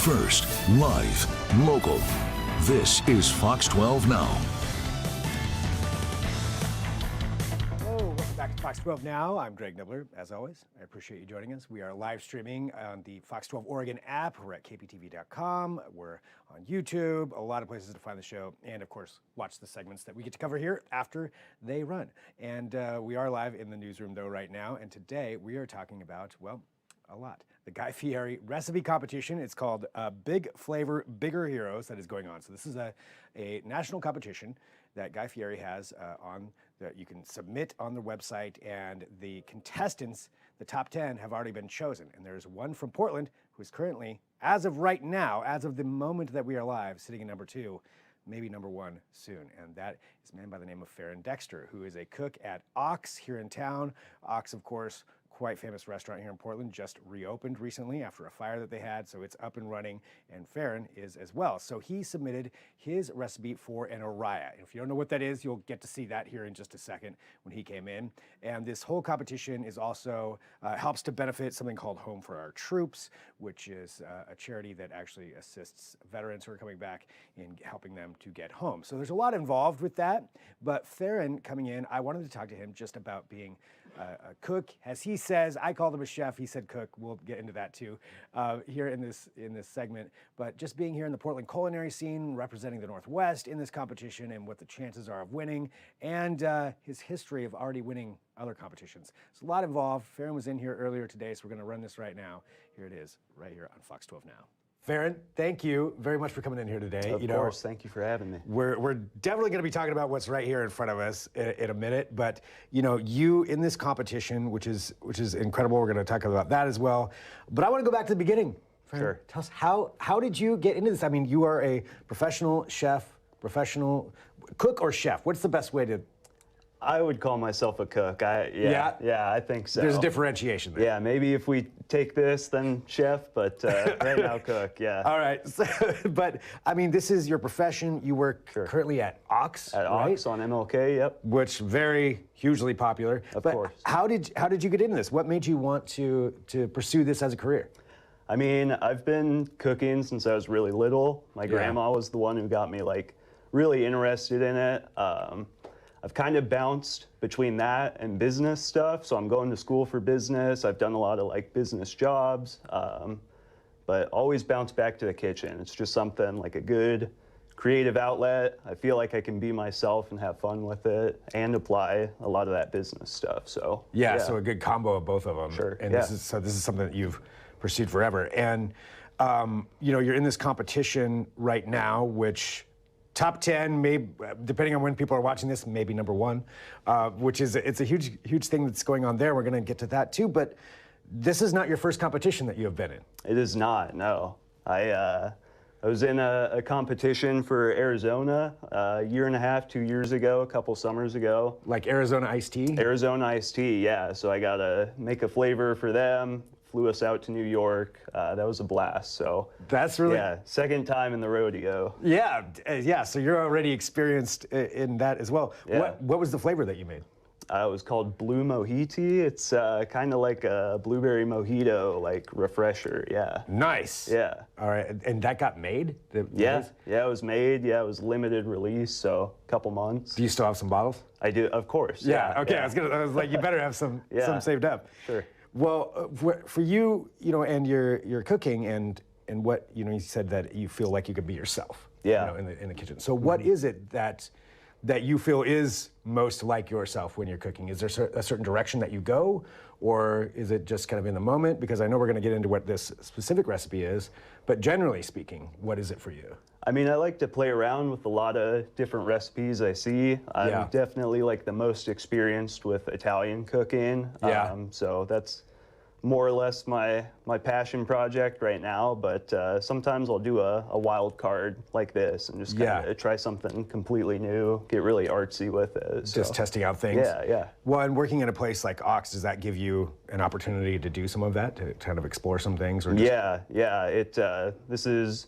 First, live, local. This is Fox 12 Now. Hello, welcome back to Fox 12 Now. I'm Greg Nibbler, as always. I appreciate you joining us. We are live streaming on the Fox 12 Oregon app. We're at KPTV.com. We're on YouTube, a lot of places to find the show, and of course, watch the segments that we get to cover here after they run. And we are live in the newsroom, though, right now. And today we are talking about, well, a lot. The Guy Fieri recipe competition. It's called Big Flavor, Bigger Heroes that is going on. So this is a national competition that Guy Fieri has on that you can submit on the website, and the contestants, the top 10, have already been chosen. And there's one from Portland who's currently, as of right now, as of the moment that we are live, sitting at number 2, maybe number 1 soon. And that is a man by the name of Faron Dexter, who is a cook at Ox here in town. Ox, of course, quite famous restaurant here in Portland, just reopened recently after a fire that they had, so it's up and running, and Faron is as well. So he submitted his recipe for an arraya. And if you don't know what that is, you'll get to see that here in just a second when he came in. And this whole competition is also helps to benefit something called Home for Our Troops, which is a charity that actually assists veterans who are coming back in helping them to get home. So there's a lot involved with that, but Faron coming in, I wanted to talk to him just about being a cook. As he says, I called him a chef, he said cook. We'll get into that too here in this segment. But just being here in the Portland culinary scene, representing the Northwest in this competition and what the chances are of winning, and his history of already winning other competitions. There's a lot involved. Faron was in here earlier today, so we're gonna run this right now. Here it is, right here on Fox 12 Now. Faron, thank you very much for coming in here today. Of course, thank you for having me. We're definitely going to be talking about what's right here in front of us in a minute, but you in this competition, which is incredible. We're going to talk about that as well. But I want to go back to the beginning. Faron, sure. Tell us how did you get into this? I mean, you are a professional chef, professional cook or chef. What's the best way to? I would call myself a cook. Yeah, I think so. There's a differentiation there. Yeah, maybe if we take this, then chef, but right now cook, yeah. All right, so, but I mean, this is your profession. You work currently at Ox, At right? Ox on MLK, yep. Which very hugely popular. Of but course. How did you get into this? What made you want to pursue this as a career? I mean, I've been cooking since I was really little. My grandma was the one who got me like really interested in it. I've kind of bounced between that and business stuff. So I'm going to school for business. I've done a lot of like business jobs, but always bounce back to the kitchen. It's just something like a good creative outlet. I feel like I can be myself and have fun with it and apply a lot of that business stuff. So yeah. So a good combo of both of them. Sure. And this is something that you've pursued forever. And you're in this competition right now, which top 10, maybe depending on when people are watching this, maybe number 1, which is it's a huge thing that's going on there. We're going to get to that too. But this is not your first competition that you have been in. It is not. No, I was in a competition for Arizona a year and a half, 2 years ago, a couple summers ago. Like Arizona iced tea. Arizona iced tea, yeah. So I got to make a flavor for them. Flew us out to New York. That was a blast. So that's really second time in the rodeo. Yeah. So you're already experienced in that as well. Yeah. What was the flavor that you made? It was called Blue Mojito. It's kind of like a blueberry mojito, like refresher. Yeah. Nice. Yeah. All right. And that got made? Yeah, it was made. Yeah, it was limited release, so a couple months. Do you still have some bottles? I do, of course. Yeah. Okay. Yeah. I was like, you better have some saved up. Sure. Well, for you, and your cooking and what you said that you feel like you could be yourself. Yeah. In the kitchen. So what is it that you feel is most like yourself when you're cooking? Is there a certain direction that you go, or is it just kind of in the moment? Because I know we're going to get into what this specific recipe is, but generally speaking, what is it for you? I mean, I like to play around with a lot of different recipes I see. I'm definitely like the most experienced with Italian cooking. Yeah. So that's more or less my passion project right now, but sometimes I'll do a wild card like this and just kind of try something completely new, get really artsy with it. So. Just testing out things. Yeah. Well, and working in a place like Ox, does that give you an opportunity to do some of that, to kind of explore some things? Or just... Yeah. This is,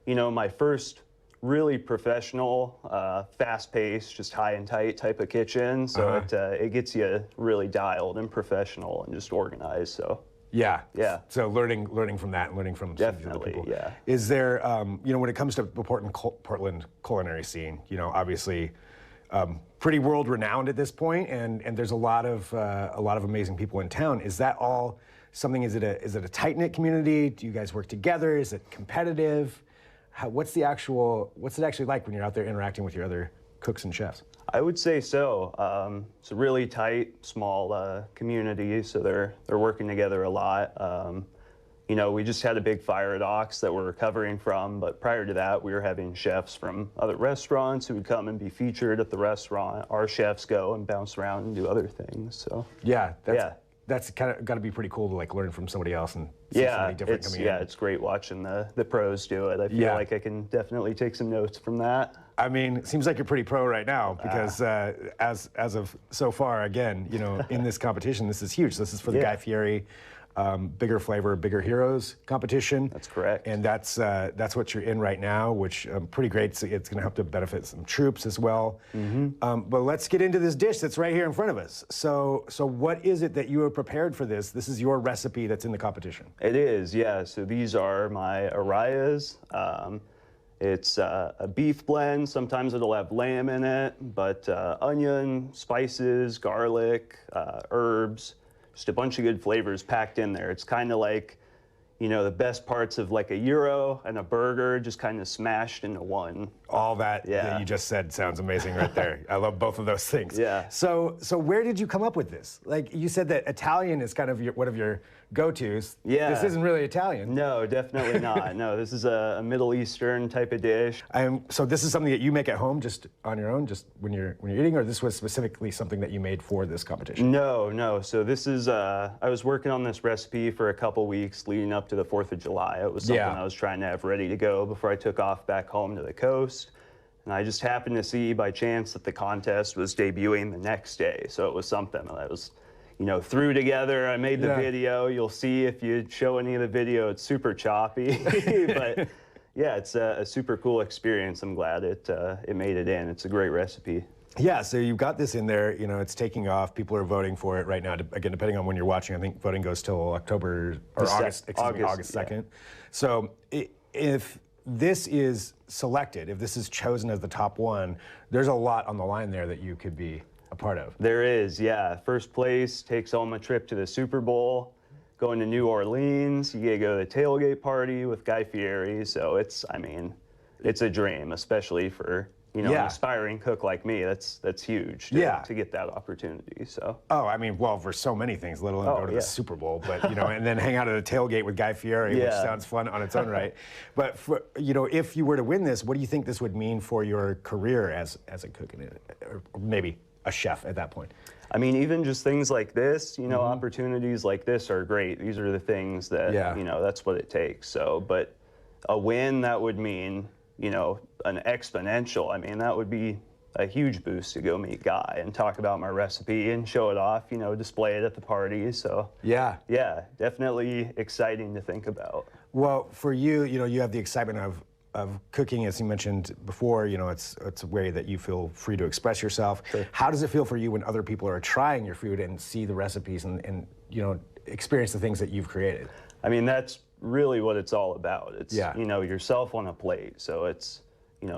my first really professional, fast-paced, just high and tight type of kitchen. So it gets you really dialed and professional and just organized. So Yeah. Yeah. So learning from that and learning from some of the other Definitely, people. yeah. Is there, when it comes to the Portland culinary scene, obviously pretty world renowned at this point, and there's a lot of amazing people in town. Is that all something? Is it a tight knit community? Do you guys work together? Is it competitive? What's it actually like when you're out there interacting with your other cooks and chefs? I would say so. It's a really tight, small community, so they're working together a lot. We just had a big fire at Ox that we're recovering from, but prior to that, we were having chefs from other restaurants who would come and be featured at the restaurant. Our chefs go and bounce around and do other things. So yeah, that's kind of got to be pretty cool to like learn from somebody else and see somebody different coming in. It's great watching the pros do it. I feel like I can definitely take some notes from that. I mean, it seems like you're pretty pro right now because as of so far, again, in this competition, this is huge. This is for the Guy Fieri Bigger Flavor, Bigger Heroes competition. That's correct. And that's what you're in right now, which pretty great. So it's going to help to benefit some troops as well. But let's get into this dish that's right here in front of us. So what is it that you have prepared for this? This is your recipe that's in the competition. It is, yeah. So these are my arrayas. It's a beef blend. Sometimes it'll have lamb in it, but onion, spices, garlic, herbs, just a bunch of good flavors packed in there. It's kind of like, the best parts of like a gyro and a burger just kind of smashed into one. All that you just said sounds amazing right there. I love both of those things. Yeah. So where did you come up with this? Like you said that Italian is kind of one of your go-tos. Yeah. This isn't really Italian. No, definitely not. No, this is a Middle Eastern type of dish. So this is something that you make at home, just on your own, just when you're eating, or this was specifically something that you made for this competition? No. So this is I was working on this recipe for a couple weeks leading up to the 4th of July. It was something I was trying to have ready to go before I took off back home to the coast. And I just happened to see by chance that the contest was debuting the next day. So it was something that I was, threw together. I made the video. You'll see if you show any of the video, it's super choppy. But yeah, it's a super cool experience. I'm glad it made it in. It's a great recipe. Yeah, so you've got this in there, it's taking off. People are voting for it right now. Again, depending on when you're watching, I think voting goes till August 2nd. Yeah. So if this is selected, if this is chosen as the top one, there's a lot on the line there that you could be a part of. There is, yeah. First place takes home a trip to the Super Bowl. Going to New Orleans, you get to go to the tailgate party with Guy Fieri. So it's a dream, especially for an aspiring cook like me. That's huge to get that opportunity. So. Oh, for so many things, let alone go to the Super Bowl, but and then hang out at a tailgate with Guy Fieri, which sounds fun on its own right. But for, if you were to win this, what do you think this would mean for your career as a cook or maybe a chef at that point? Even just things like this, opportunities like this are great. These are the things that, that's what it takes. So, but a win, that would mean, an exponential. That would be a huge boost to go meet Guy and talk about my recipe and show it off, display it at the party. So, yeah, definitely exciting to think about. Well, for you, you have the excitement of cooking, as you mentioned before, it's a way that you feel free to express yourself. Sure. How does it feel for you when other people are trying your food and see the recipes and experience the things that you've created? That's really what it's all about. It's, yourself on a plate. So it's,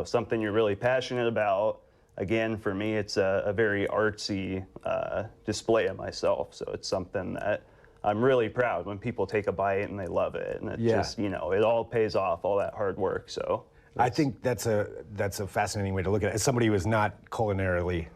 something you're really passionate about. Again, for me, it's a very artsy display of myself. So it's something that I'm really proud when people take a bite and they love it. And it just, it all pays off, all that hard work. So I think that's a fascinating way to look at it. As somebody who is not culinarily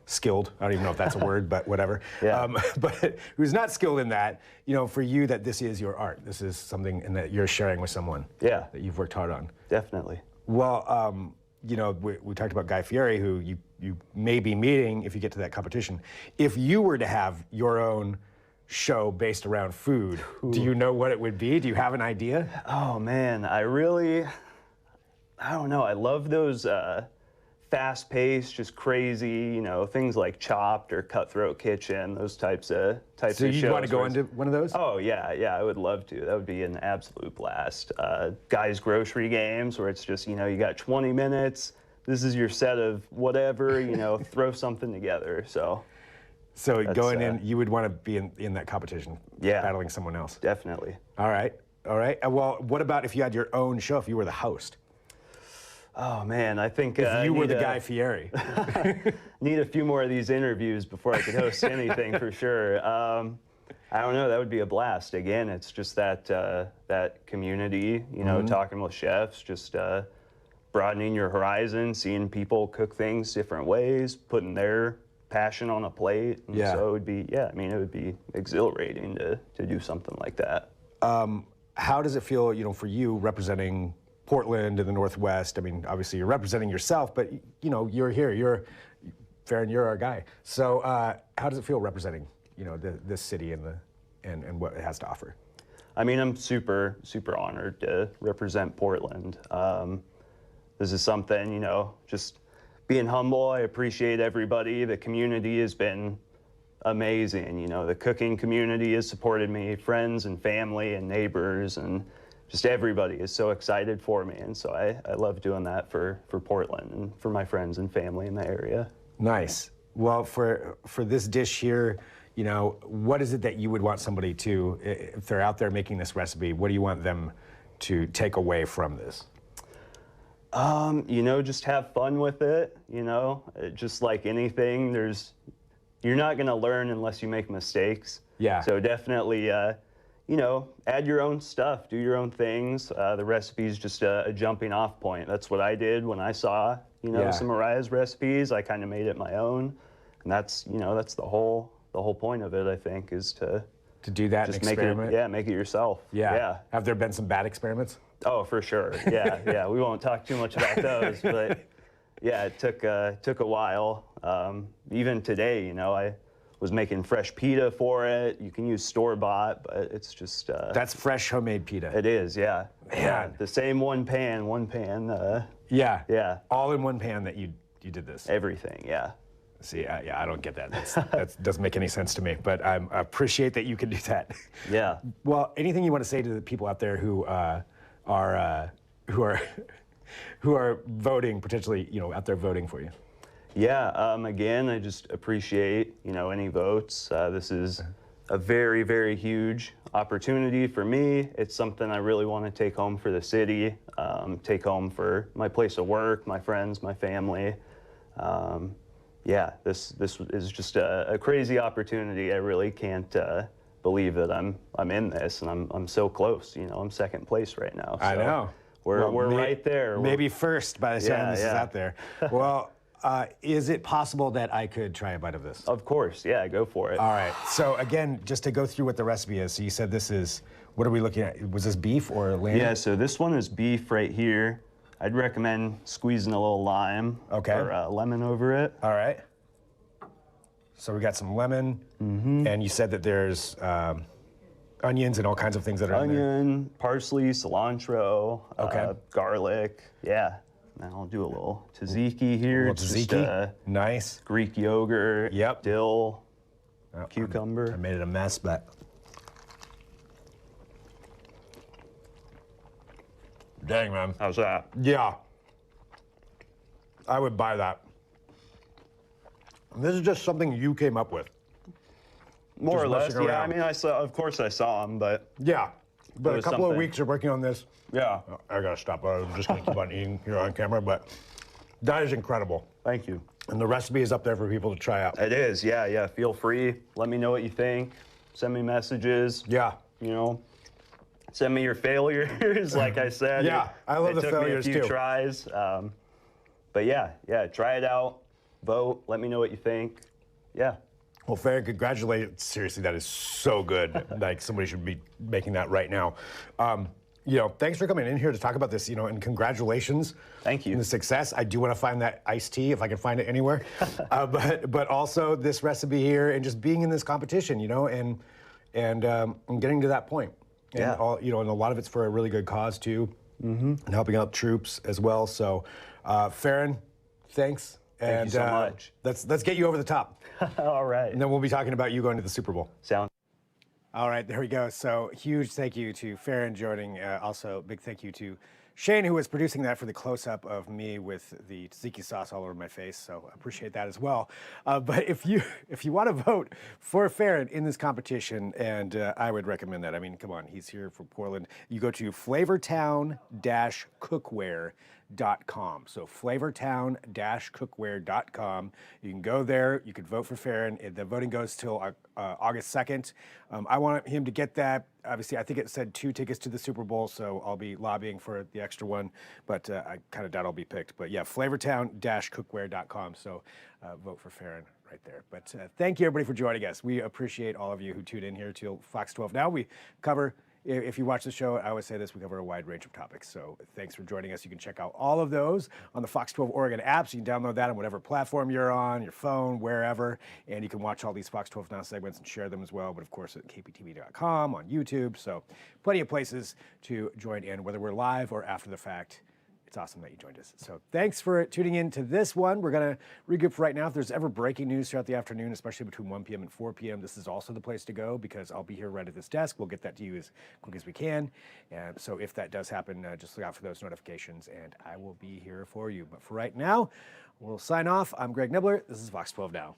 skilled, I don't even know if that's a word, but whatever. But who's not skilled in that, for you, that this is your art. This is something that you're sharing with someone that you've worked hard on. Definitely. Well, we talked about Guy Fieri, who you may be meeting if you get to that competition. If you were to have your own show based around food, do you know what it would be? Do you have an idea? Oh man, I don't know. I love those fast-paced, just crazy, things like Chopped or Cutthroat Kitchen, those types of shows. So you want to go into one of those? Oh yeah, I would love to. That would be an absolute blast. Guy's Grocery Games, where it's just, you got 20 minutes. This is your set of whatever, throw something together. So So going in, you would want to be in that competition, Yeah. battling someone else. Definitely. All right. Well, what about if you had your own show, if you were the host? Oh man, I think If you were the Guy Fieri. need a few more of these interviews before I could host anything for sure. I don't know. That would be a blast. Again, it's just that that community, you know, talking with chefs, just broadening your horizon, seeing people cook things different ways, putting their passion on a plate. And Yeah. So it would be, yeah, I mean, it would be exhilarating to do something like that. How does it feel, you know, for you representing Portland in the Northwest? I mean, obviously you're representing yourself, but you know, you're here. Faron, you're our guy. So how does it feel representing, you know, this city and what it has to offer? I mean, I'm super honored to represent Portland. This is something, you know, just being humble. I appreciate everybody. The community has been amazing. You know, the cooking community has supported me, friends and family and neighbors, and just everybody is so excited for me. And so I love doing that for Portland and for my friends and family in the area. Nice. Well, for this dish here, you know, what is it that you would want somebody to, if they're out there making this recipe, what do you want them to take away from this? You know, just have fun with it. You know, just like anything, you're not going to learn unless you make mistakes. Yeah. So definitely, you know, add your own stuff, do your own things. The recipe's just a jumping off point. That's what I did when I saw, you know, some Mariah's recipes. I kind of made it my own, and that's, you know, that's the whole point of it. I think is to do that just and experiment. make it yourself. Yeah. Have there been some bad experiments? Oh, for sure. Yeah. We won't talk too much about those, but yeah, it took a while. Even today, you know, I was making fresh pita for it. You can use store-bought, but it's just That's fresh homemade pita. it is, yeah. Man. Yeah, the same one pan. Yeah. All in one pan that you did this. Everything, yeah. See, I don't get that. That doesn't make any sense to me, but I appreciate that you can do that. Yeah. Well, anything you want to say to the people out there who are voting, potentially, you know, out there voting for you? Yeah, again, I just appreciate, you know, any votes. This is a very, very huge opportunity for me. It's something I really want to take home for the city, take home for my place of work, my friends, my family. Yeah, this is just a crazy opportunity. I really can't believe that I'm in this, and I'm so close. You know, I'm second place right now. So I know. We're right there. Maybe first by the time this is yeah. out there. Well, is it possible that I could try a bite of this? Of course, yeah, go for it. All right. So again, just to go through what the recipe is. So you said this is, what are we looking at? Was this beef or lamb? Yeah, so this one is beef right here. I'd recommend squeezing a little lime or lemon over it. All right. So we got some lemon, and you said that there's onions and all kinds of things that are in there. Onion, parsley, cilantro, Okay. garlic. Yeah. Now I'll do a little tzatziki here. A It's little just, tzatziki. Nice. Greek yogurt, Yep. dill, Oh, cucumber. I made it a mess, but. Dang, man. How's that? Yeah. I would buy that. This is just something you came up with. More Just or less, messing yeah. I around. mean, of course I saw them, but Yeah. But a was couple of something. weeks of working on this. yeah. I gotta stop. I'm just gonna keep on eating here on camera, but that is incredible. Thank you. And the recipe is up there for people to try out. It is, yeah. Feel free. Let me know what you think. Send me messages. Yeah. You know, send me your failures, like I said. Yeah, I love the failures, It took me a few too. tries. But yeah, try it out. Vote. Let me know what you think. Yeah. Well, Faron, congratulations. Seriously, that is so good. Like, somebody should be making that right now. You know, thanks for coming in here to talk about this, you know, and congratulations. Thank you. On the success. I do want to find that iced tea if I can find it anywhere. But also this recipe here and just being in this competition, you know, and getting to that point. And Yeah. all, you know, and a lot of it's for a really good cause too. And helping out troops as well. So, Faron, thanks. Thank you so much. Let's get you over the top. All right. And then we'll be talking about you going to the Super Bowl. Sound. All right, there we go. So huge thank you to Faron joining. Also, big thank you to Shane, who was producing that for the close-up of me with the tzatziki sauce all over my face, so I appreciate that as well. But if you want to vote for Faron in this competition, and I would recommend that. I mean, come on, he's here from Portland. You go to flavortown-cookware.com. So flavortown-cookware.com. You can go there. You can vote for Faron. The voting goes till August 2nd. I want him to get that. Obviously, I think it said 2 tickets to the Super Bowl, so I'll be lobbying for the extra one, but I kind of doubt I'll be picked. But yeah, flavortown-cookware.com. So vote for Faron right there. But thank you, everybody, for joining us. We appreciate all of you who tune in here to Fox 12 Now. We cover, if you watch the show, I always say this, we cover a wide range of topics. So thanks for joining us. You can check out all of those on the Fox 12 Oregon app. So you can download that on whatever platform you're on, your phone, wherever. And you can watch all these Fox 12 Now segments and share them as well. But of course, at kptv.com, on YouTube. So plenty of places to join in, whether we're live or after the fact. It's awesome that you joined us. So thanks for tuning in to this one. We're going to regroup right now. If there's ever breaking news throughout the afternoon, especially between 1 p.m. and 4 p.m., this is also the place to go because I'll be here right at this desk. We'll get that to you as quick as we can. And so if that does happen, just look out for those notifications and I will be here for you. But for right now, we'll sign off. I'm Greg Nibbler. This is Fox 12 Now.